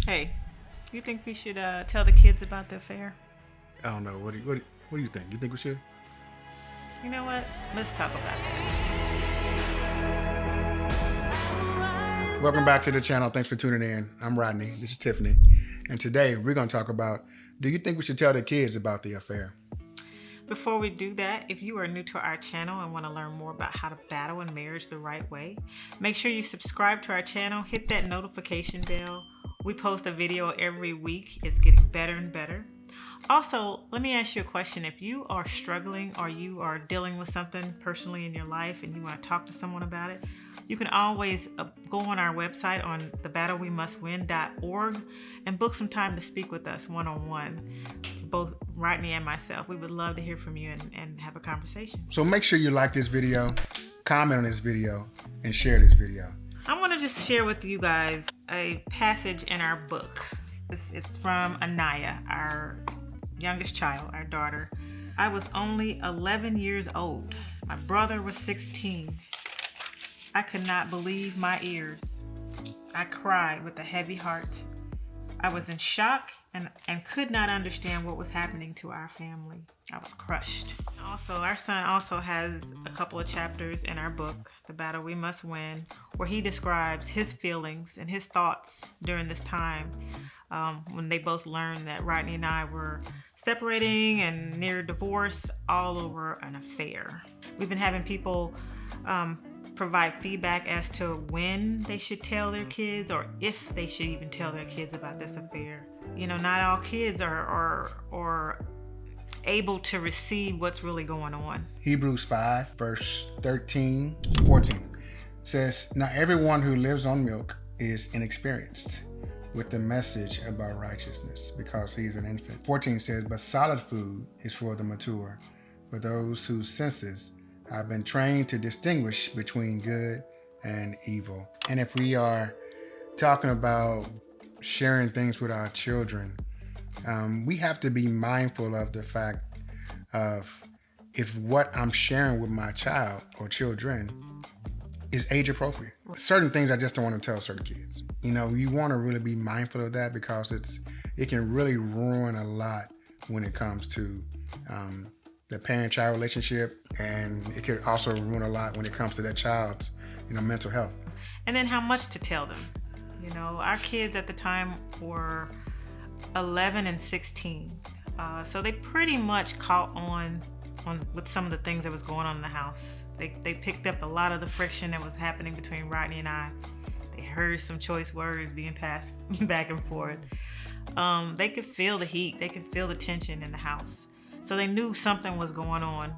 Hey, you think we should tell the kids about the affair? I don't know. What do you think? You think we should? You know what? Let's talk about that. Welcome back to the channel. Thanks for tuning in. I'm Rodney. This is Tiffany. And today we're going to talk about, do you think we should tell the kids about the affair? Before we do that, if you are new to our channel and want to learn more about how to battle in marriage the right way, make sure you subscribe to our channel, hit that notification bell. We post a video every week. It's getting better and better. Also, let me ask you a question. If you are struggling or you are dealing with something personally in your life and you want to talk to someone about it, you can always go on our website on thebattlewemustwin.org and book some time to speak with us one-on-one, both Rodney and myself. We would love to hear from you and have a conversation. So make sure you like this video, comment on this video, and share this video. I want to just share with you guys a passage in our book. It's from Anaya, our youngest child, our daughter. I was only 11 years old. My brother was 16. I could not believe my ears. I cried with a heavy heart. I was in shock and could not understand what was happening to our family. I was crushed. Also, our son also has a couple of chapters in our book, The Battle We Must Win, where he describes his feelings and his thoughts during this time when they both learned that Rodney and I were separating and near divorce all over an affair. We've been having people provide feedback as to when they should tell their kids or if they should even tell their kids about this affair. You know, not all kids are able to receive what's really going on. Hebrews 5, verse 13, 14 says, now everyone who lives on milk is inexperienced with the message about righteousness because he's an infant. 14 says, but solid food is for the mature, for those whose senses have been trained to distinguish between good and evil. And if we are talking about sharing things with our children, we have to be mindful of the fact of if what I'm sharing with my child or children is age appropriate. Certain things I just don't want to tell certain kids. You know, you want to really be mindful of that because it can really ruin a lot when it comes to the parent-child relationship, and it could also ruin a lot when it comes to that child's, mental health. And then how much to tell them. You know, our kids at the time were 11 and 16. So they pretty much caught on with some of the things that was going on in the house. They picked up a lot of the friction that was happening between Rodney and I. They heard some choice words being passed back and forth. They could feel the heat. They could feel the tension in the house. So they knew something was going on.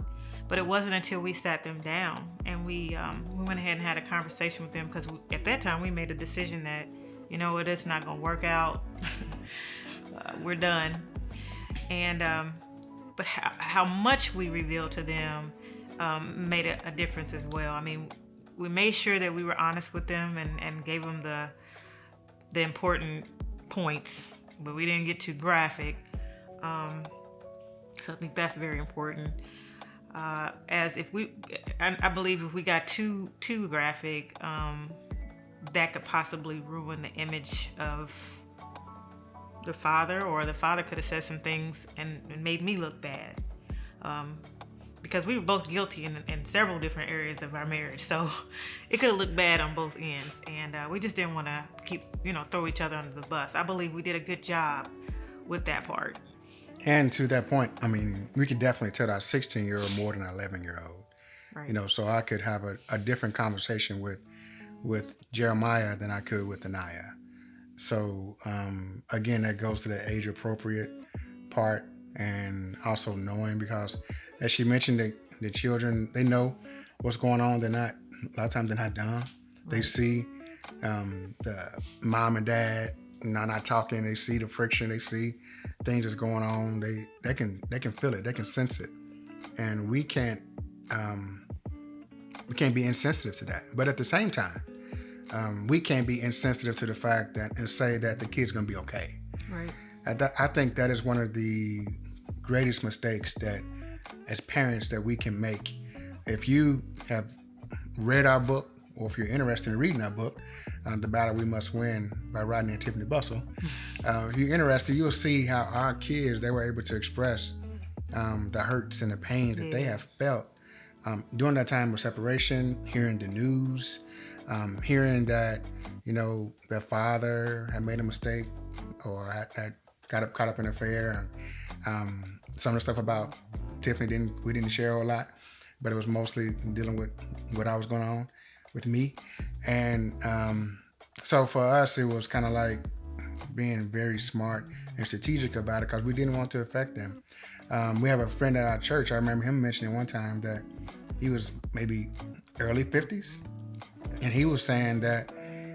But it wasn't until we sat them down and we went ahead and had a conversation with them, because at that time we made a decision that, it's not going to work out. We're done. And but how much we revealed to them made a difference as well. I mean, we made sure that we were honest with them and gave them the important points, but we didn't get too graphic. So I think that's very important. As if I believe if we got too graphic, that could possibly ruin the image of the father, or the father could have said some things and made me look bad. Because we were both guilty in several different areas of our marriage. So it could have looked bad on both ends. And we just didn't want to throw each other under the bus. I believe we did a good job with that part. And to that point, I mean, we could definitely tell our 16-year-old more than our 11-year-old. Right. So I could have a different conversation with Jeremiah than I could with Anaya. So again, that goes to the age appropriate part, and also knowing, because as she mentioned, the children, they know what's going on. A lot of times they're not dumb. Right. They see the mom and dad not talking. They see the friction. They see things that's going on. They can feel it. They can sense it, and we can't be insensitive to that. But at the same time, we can't be insensitive to the fact that and say that the kid's gonna be okay. Right. I think that is one of the greatest mistakes that, as parents, that we can make. If you have read our book, or if you're interested in reading that book, The Battle We Must Win by Rodney and Tiffany Bustle, if you're interested, you'll see how our kids, they were able to express the hurts and the pains that they have felt during that time of separation, hearing the news, hearing that, their father had made a mistake or had got caught up in an affair. Some of the stuff about Tiffany we didn't share a whole lot, but it was mostly dealing with what I was going on with me. And so for us, it was kind of like being very smart and strategic about it because we didn't want to affect them. We have a friend at our church. I remember him mentioning one time that he was maybe early 50s, and he was saying that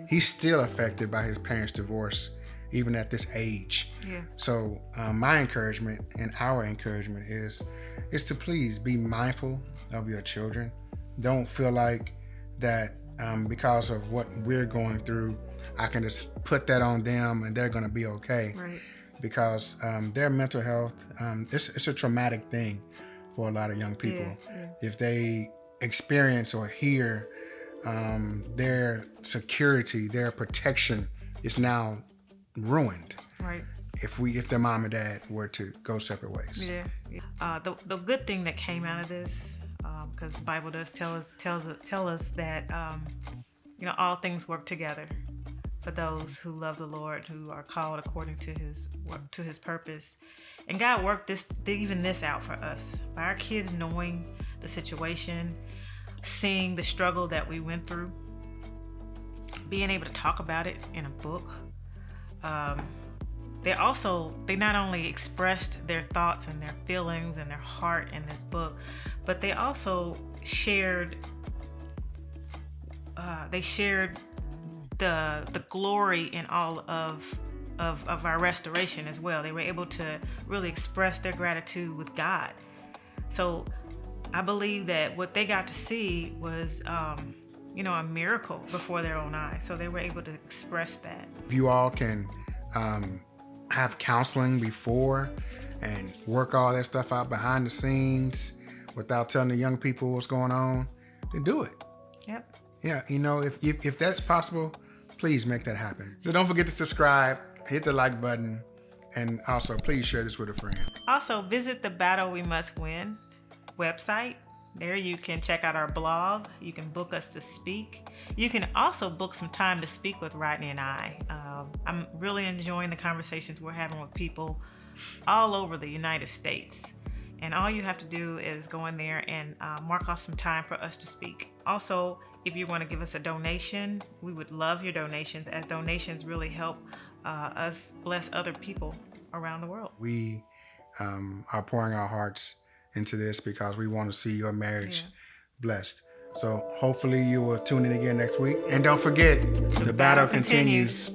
he's still affected by his parents' divorce, even at this age. Yeah. So my encouragement and our encouragement is to please be mindful of your children. Don't feel like that because of what we're going through, I can just put that on them and they're going to be okay. Right. Because their mental health, it's a traumatic thing for a lot of young people. Yeah. If they experience or hear their security, their protection is now ruined. Right. If their mom and dad were to go separate ways. Yeah. The good thing that came out of this, because the Bible does tell us that all things work together for those who love the Lord, who are called according to His purpose. And God worked this out for us by our kids knowing the situation, seeing the struggle that we went through, being able to talk about it in a book. They not only expressed their thoughts and their feelings and their heart in this book, but they also shared the glory in all of our restoration as well. They were able to really express their gratitude with God. So I believe that what they got to see was a miracle before their own eyes. So they were able to express that. If you all can have counseling before and work all that stuff out behind the scenes without telling the young people what's going on, then do it. Yep. Yeah, if that's possible, please make that happen. So don't forget to subscribe, hit the like button, and also please share this with a friend. Also, visit the Battle We Must Win website. There you can check out our blog. You can book us to speak. You can also book some time to speak with Rodney and I. I'm really enjoying the conversations we're having with people all over the United States. And all you have to do is go in there and mark off some time for us to speak. Also, if you want to give us a donation, we would love your donations, as donations really help us bless other people around the world. We are pouring our hearts into this because we want to see your marriage blessed. So hopefully you will tune in again next week. And don't forget, the battle continues.